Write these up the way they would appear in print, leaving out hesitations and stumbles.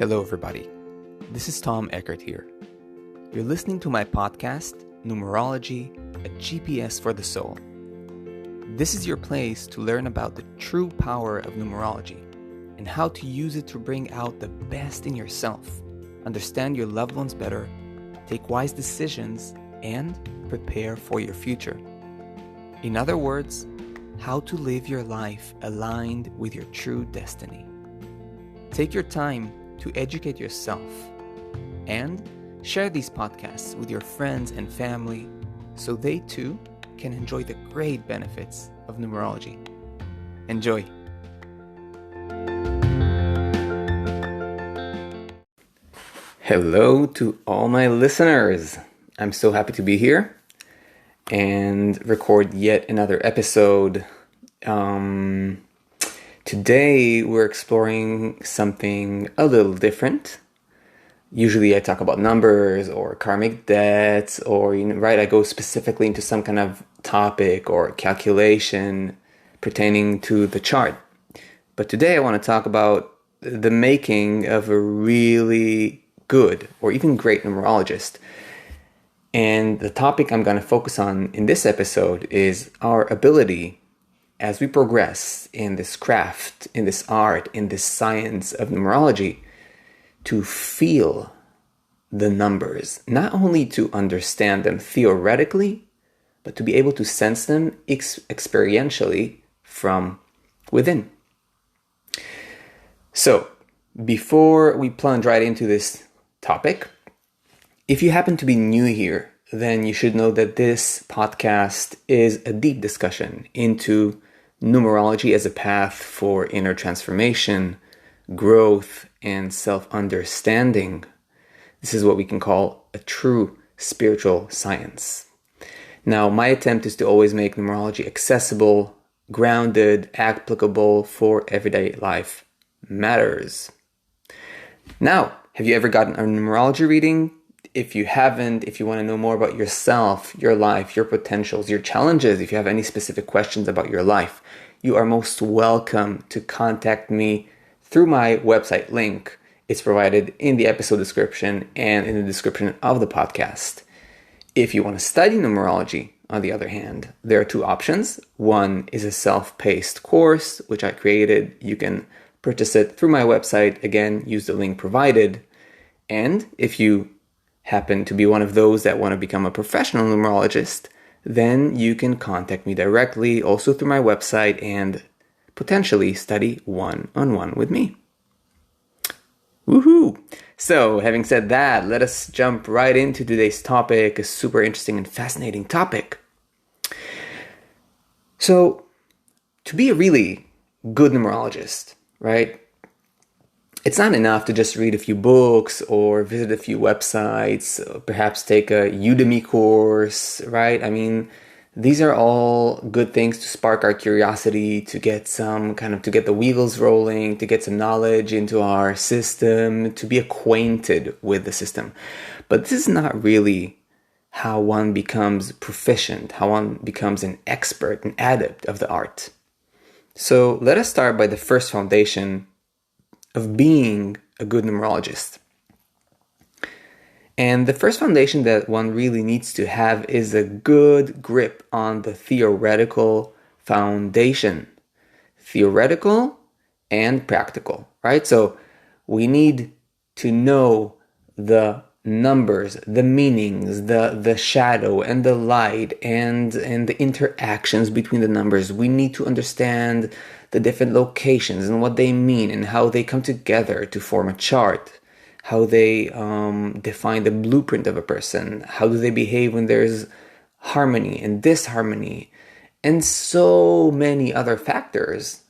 Hello, everybody. This is Tom Eckert here. You're listening to my podcast, Numerology, a GPS for the soul. This is your place to learn about the true power of numerology and how to use it to bring out the best in yourself, understand your loved ones better, take wise decisions, and prepare for your future. In other words, how to live your life aligned with your true destiny. Take your time to educate yourself and share these podcasts with your friends and family so they too can enjoy the great benefits of numerology. Enjoy! Hello to all my listeners. I'm so happy to be here and record yet another episode. Today we're exploring something a little different. Usually I talk about numbers or karmic debts or, I go specifically into some kind of topic or calculation pertaining to the chart. But today I want to talk about the making of a really good or even great numerologist. And the topic I'm going to focus on in this episode is our ability as we progress in this craft, in this art, in this science of numerology, to feel the numbers, not only to understand them theoretically, but to be able to sense them experientially from within. So, before we plunge right into this topic, if you happen to be new here, then you should know that this podcast is a deep discussion into numerology as a path for inner transformation, growth, and self-understanding. This is what we can call a true spiritual science. Now, my attempt is to always make numerology accessible, grounded, applicable for everyday life matters. Now, have you ever gotten a numerology reading? If you haven't, if you want to know more about yourself, your life, your potentials, your challenges, if you have any specific questions about your life, you are most welcome to contact me through my website link. It's provided in the episode description and in the description of the podcast. If you want to study numerology, on the other hand, there are two options. One is a self-paced course, which I created. You can purchase it through my website. Again, use the link provided. And if you happen to be one of those that want to become a professional numerologist, then you can contact me directly, also through my website, and potentially study one-on-one with me. Woohoo! So, having said that, let us jump right into today's topic, a super interesting and fascinating topic. So, to be a really good numerologist, right? It's not enough to just read a few books or visit a few websites, or perhaps take a Udemy course, right? I mean, these are all good things to spark our curiosity, to get to get the wheels rolling, to get some knowledge into our system, to be acquainted with the system. But this is not really how one becomes proficient, how one becomes an expert, an adept of the art. So let us start by the first foundation of being a good numerologist. And the first foundation that one really needs to have is a good grip on the theoretical foundation. Theoretical and practical, right? So we need to know the numbers, the meanings, the shadow and the light and the interactions between the numbers. We need to understand the different locations and what they mean and how they come together to form a chart, how they define the blueprint of a person, how do they behave when there's harmony and disharmony, and so many other factors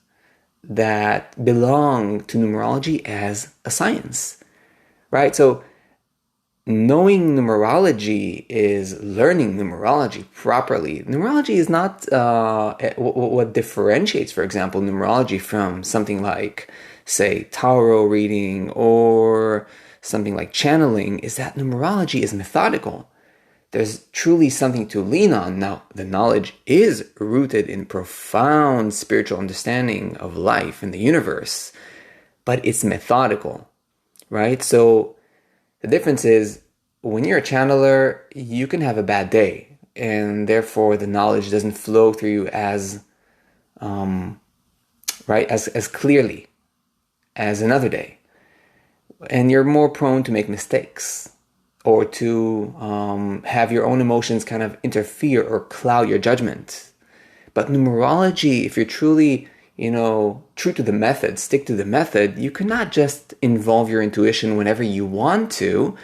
that belong to numerology as a science, right? So knowing numerology is learning numerology properly. Numerology is not what differentiates, for example, numerology from something like, say, tarot reading or something like channeling, is that numerology is methodical. There's truly something to lean on. Now, the knowledge is rooted in profound spiritual understanding of life and the universe, but it's methodical. right? So the difference is when you're a channeler, you can have a bad day, and therefore the knowledge doesn't flow through you as right, as clearly as another day. And you're more prone to make mistakes or to have your own emotions kind of interfere or cloud your judgment. But numerology, if you're truly, true to the method, stick to the method, you cannot just involve your intuition whenever you want to.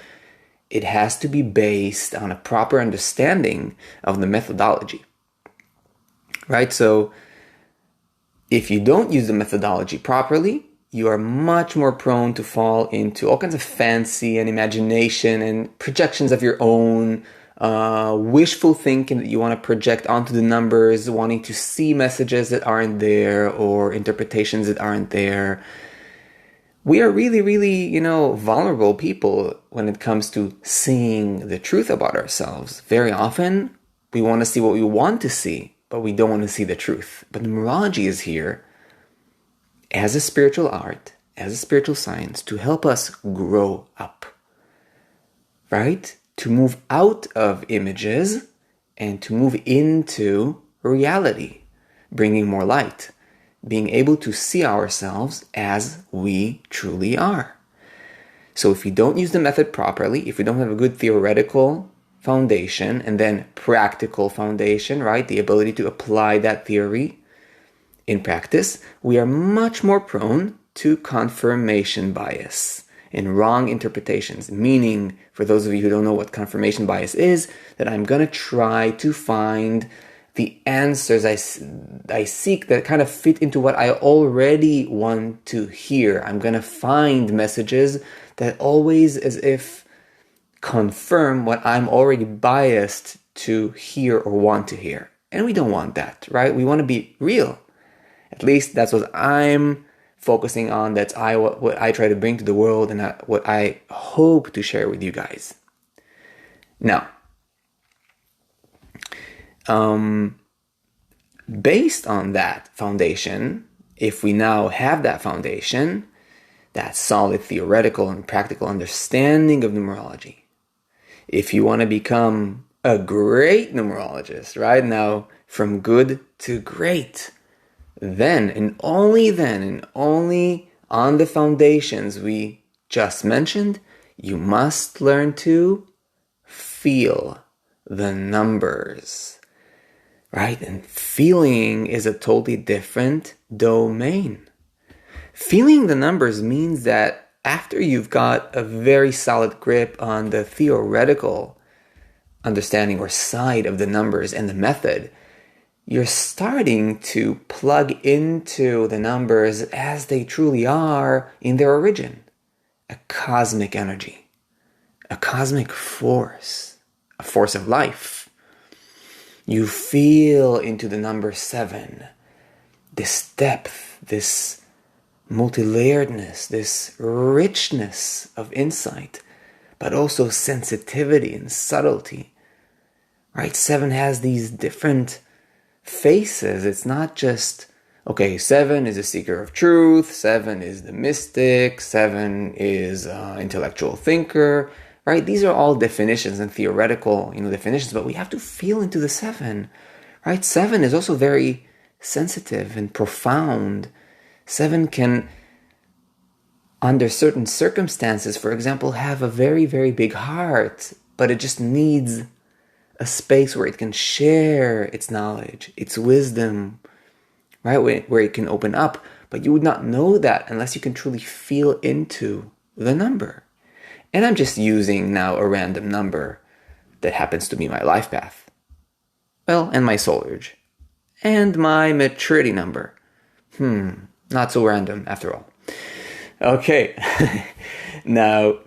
It has to be based on a proper understanding of the methodology, right? So if you don't use the methodology properly, you are much more prone to fall into all kinds of fancy and imagination and projections of your own, wishful thinking that you want to project onto the numbers, wanting to see messages that aren't there or interpretations that aren't there. We are really, really, vulnerable people when it comes to seeing the truth about ourselves. Very often, we want to see what we want to see, but we don't want to see the truth. But numerology is here as a spiritual art, as a spiritual science, to help us grow up, right? To move out of images and to move into reality, bringing more light, being able to see ourselves as we truly are. So if we don't use the method properly, if we don't have a good theoretical foundation and then practical foundation, right? The ability to apply that theory in practice, we are much more prone to confirmation bias and wrong interpretations. Meaning, for those of you who don't know what confirmation bias is, that I'm going to try to find the answers I seek that kind of fit into what I already want to hear. I'm going to find messages that always as if confirm what I'm already biased to hear or want to hear. And we don't want that, right? We want to be real. At least that's what I'm focusing on. That's what I try to bring to the world and what I hope to share with you guys. Now, based on that foundation, if we now have that foundation, that solid theoretical and practical understanding of numerology, if you want to become a great numerologist, right now, from good to great, then and only on the foundations we just mentioned, you must learn to feel the numbers, right? And feeling is a totally different domain. Feeling the numbers means that after you've got a very solid grip on the theoretical understanding or side of the numbers and the method, you're starting to plug into the numbers as they truly are in their origin. A cosmic energy, a cosmic force, a force of life. You feel into the number 7, this depth, this multi-layeredness, this richness of insight, but also sensitivity and subtlety, right? 7 has these different faces. It's not just, 7 is a seeker of truth, 7 is the mystic, 7 is intellectual thinker, right? These are all definitions and theoretical, definitions, but we have to feel into the 7, right? 7 is also very sensitive and profound. 7 can, under certain circumstances, for example, have a very, very big heart, but it just needs a space where it can share its knowledge, its wisdom, right? Where it can open up. But you would not know that unless you can truly feel into the number. And I'm just using now a random number that happens to be my life path. Well, and my soul urge. And my maturity number. Not so random after all. Okay. Now,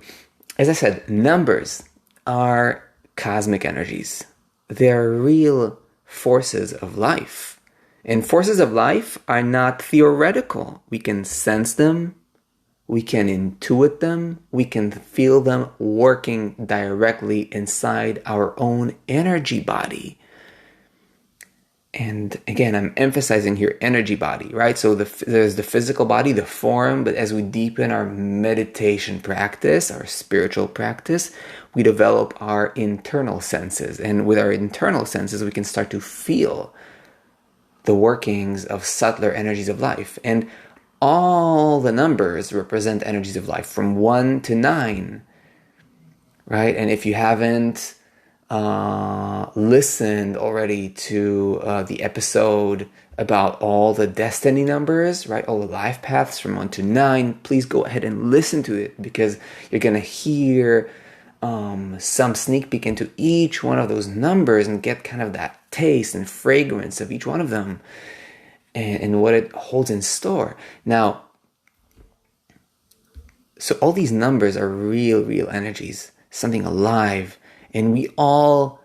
as I said, numbers are cosmic energies. They're real forces of life. And forces of life are not theoretical. We can sense them, we can intuit them, we can feel them working directly inside our own energy body. And again, I'm emphasizing here energy body, right? So there's the physical body, the form, but as we deepen our meditation practice, our spiritual practice, we develop our internal senses. And with our internal senses, we can start to feel the workings of subtler energies of life. And all the numbers represent energies of life from 1 to 9, right? And if you haven't listened already to the episode about all the destiny numbers, right? All the life paths from 1 to 9, please go ahead and listen to it, because you're going to hear some sneak peek into each one of those numbers and get kind of that taste and fragrance of each one of them and what it holds in store. Now, so all these numbers are real energies, something alive, and we all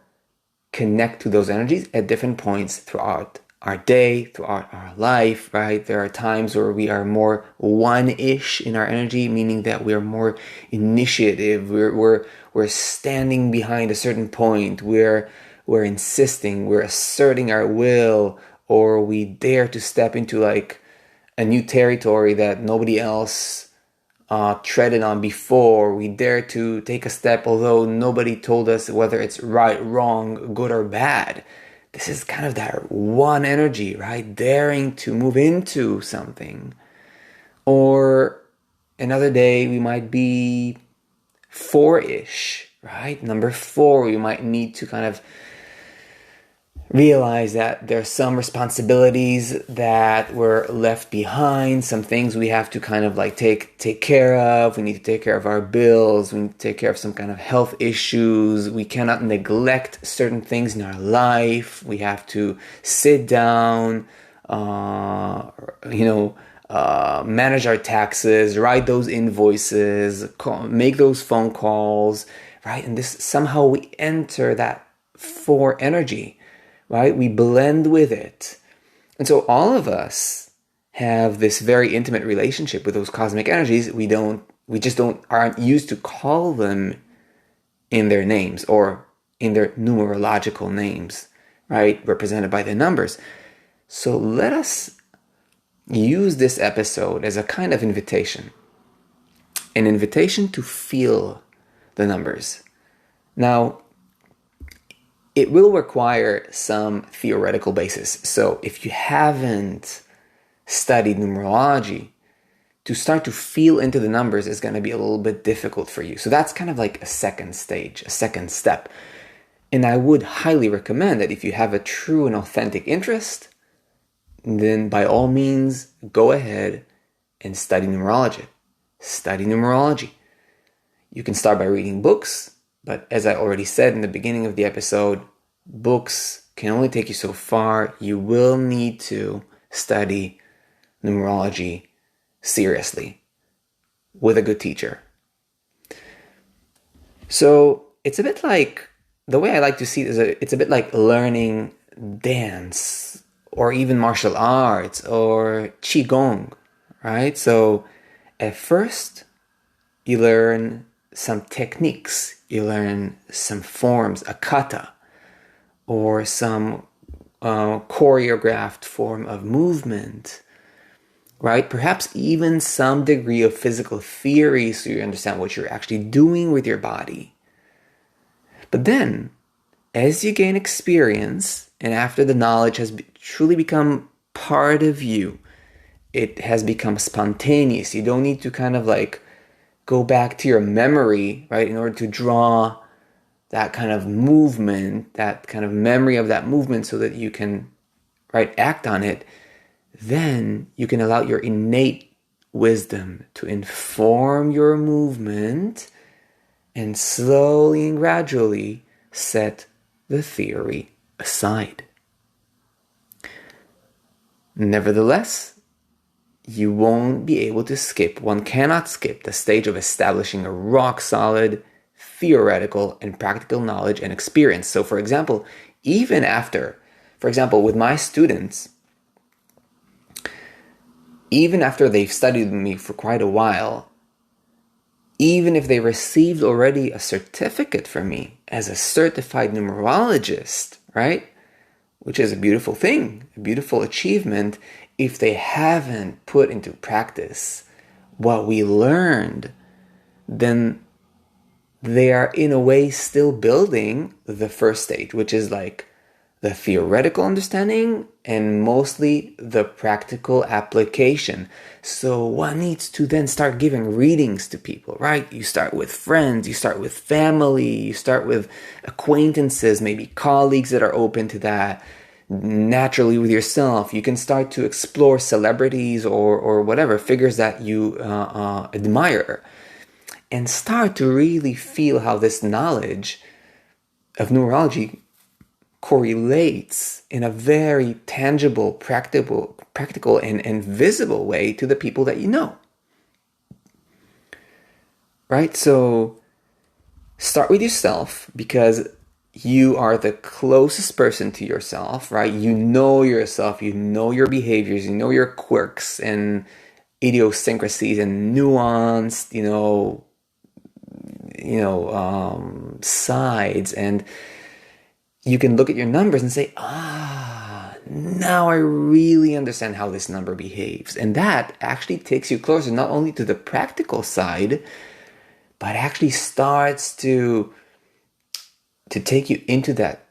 connect to those energies at different points throughout our day, throughout our life, right? There are times where we are more one-ish in our energy, meaning that we are more initiative. We're standing behind a certain point. We're insisting. We're asserting our will, or we dare to step into like a new territory that nobody else treaded on before. We dare to take a step although nobody told us whether it's right, wrong, good or bad. This is kind of that one energy, right? Daring to move into something. Or another day we might be 4-ish, right? Number 4, we might need to kind of realize that there's some responsibilities that were left behind, some things we have to kind of like take care of. We need to take care of our bills. We need to take care of some kind of health issues. We cannot neglect certain things in our life. We have to sit down, manage our taxes, write those invoices, make those phone calls, right? And this somehow we enter that 4 energy, right? We blend with it. And so all of us have this very intimate relationship with those cosmic energies. We just aren't used to call them in their names or in their numerological names, right? Represented by the numbers. So let us use this episode as a kind of invitation. An invitation to feel the numbers. Now, it will require some theoretical basis. So if you haven't studied numerology, to start to feel into the numbers is going to be a little bit difficult for you. So that's kind of like a second stage, a second step. And I would highly recommend that if you have a true and authentic interest, then by all means, go ahead and study numerology. Study numerology. You can start by reading books. But as I already said in the beginning of the episode, books can only take you so far. You will need to study numerology seriously with a good teacher. So it's a bit like, the way I like to see it is it's a bit like learning dance or even martial arts or qigong, right? So at first you learn some techniques. You learn some forms, a kata, or some choreographed form of movement, right? Perhaps even some degree of physical theory so you understand what you're actually doing with your body. But then, as you gain experience, and after the knowledge has truly become part of you, it has become spontaneous. You don't need to kind of like go back to your memory, right, in order to draw that kind of movement, that kind of memory of that movement so that you can, right, act on it. Then you can allow your innate wisdom to inform your movement and slowly and gradually set the theory aside. Nevertheless, you won't be able to skip, one cannot skip the stage of establishing a rock-solid theoretical and practical knowledge and experience. So for example, with my students, even after they've studied with me for quite a while, even if they received already a certificate from me as a certified numerologist, right? which is a beautiful thing, a beautiful achievement, if they haven't put into practice what we learned, then they are in a way still building the first stage, which is like the theoretical understanding and mostly the practical application. So one needs to then start giving readings to people, right? You start with friends, you start with family, you start with acquaintances, maybe colleagues that are open to that. Naturally with yourself, you can start to explore celebrities or whatever, figures that you admire, and start to really feel how this knowledge of numerology correlates in a very tangible, practical and visible way to the people that you know. Right? So start with yourself, because you are the closest person to yourself, right? You know yourself, you know your behaviors, you know your quirks and idiosyncrasies and nuanced, sides, and you can look at your numbers and say, now I really understand how this number behaves. And that actually takes you closer not only to the practical side, but actually starts to take you into that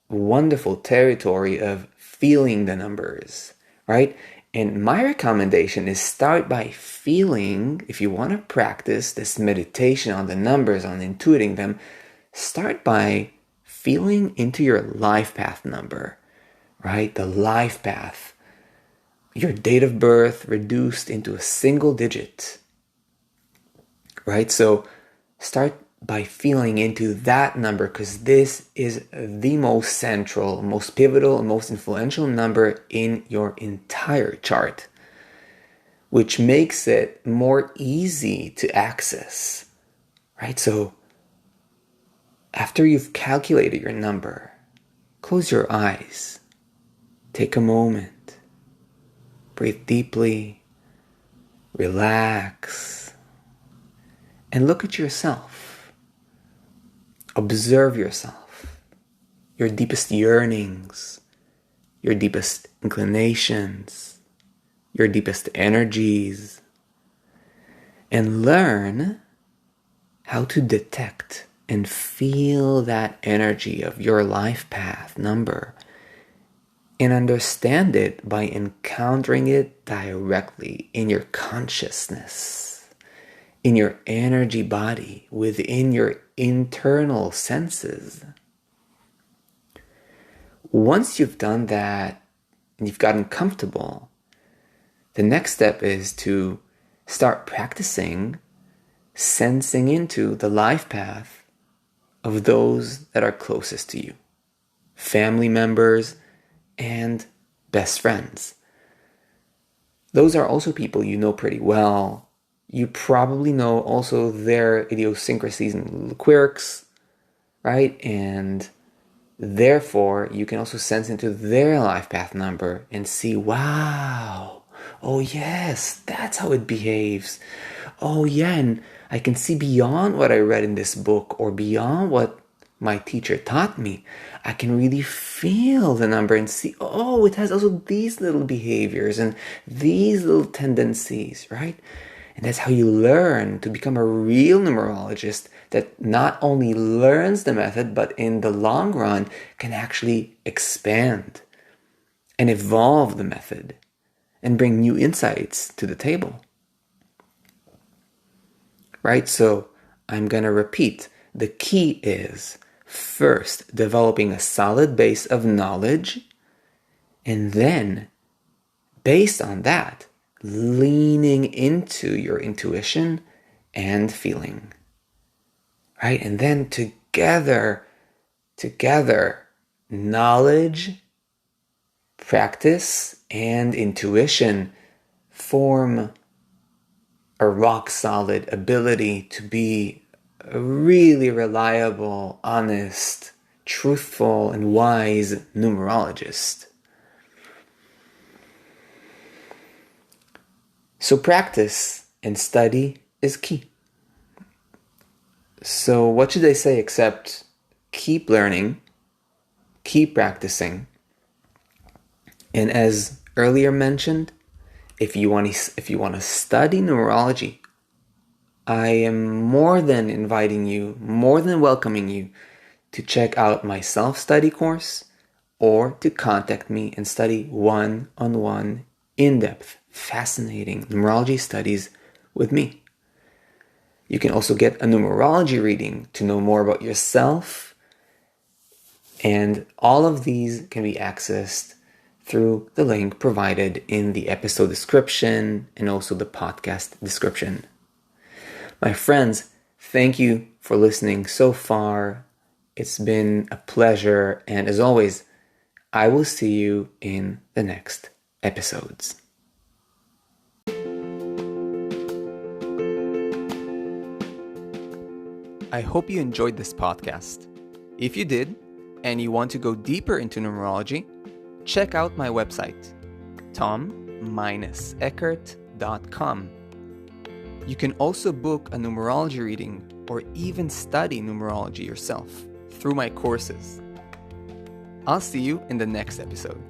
wonderful territory of feeling the numbers, right? And my recommendation is start by feeling. If you want to practice this meditation on the numbers, on intuiting them, start by feeling into your life path number, right? The life path, your date of birth reduced into a single digit, right? So start by feeling into that number, because this is the most central, most pivotal, and most influential number in your entire chart, which makes it more easy to access, right? So after you've calculated your number, close your eyes, take a moment, breathe deeply, relax, and look at yourself. Observe yourself, your deepest yearnings, your deepest inclinations, your deepest energies, and learn how to detect and feel that energy of your life path number, and understand it by encountering it directly in your consciousness, in your energy body, within your internal senses. Once you've done that and you've gotten comfortable, the next step is to start practicing sensing into the life path of those that are closest to you, family members and best friends. Those are also people you know pretty well. You probably know also their idiosyncrasies and quirks, right? And therefore, you can also sense into their life path number and see, wow, oh yes, that's how it behaves. Oh yeah, and I can see beyond what I read in this book or beyond what my teacher taught me. I can really feel the number and see, oh, it has also these little behaviors and these little tendencies, right? And that's how you learn to become a real numerologist that not only learns the method, but in the long run can actually expand and evolve the method and bring new insights to the table. Right? So I'm going to repeat. The key is first developing a solid base of knowledge, and then based on that, leaning into your intuition and feeling, right? And then together, knowledge, practice, and intuition form a rock-solid ability to be a really reliable, honest, truthful, and wise numerologist. So practice and study is key. So what should I say except keep learning, keep practicing, And as earlier mentioned, if you want to study numerology, I am more than inviting you, more than welcoming you to check out my self-study course or to contact me and study one-on-one, in-depth, fascinating numerology studies with me. You can also get a numerology reading to know more about yourself, and all of these can be accessed through the link provided in the episode description and also the podcast description. My friends, thank you for listening so far. It's been a pleasure, and as always, I will see you in the next episodes. I hope you enjoyed this podcast. If you did, and you want to go deeper into numerology, check out my website, tom-eckert.com. You can also book a numerology reading or even study numerology yourself through my courses. I'll see you in the next episode.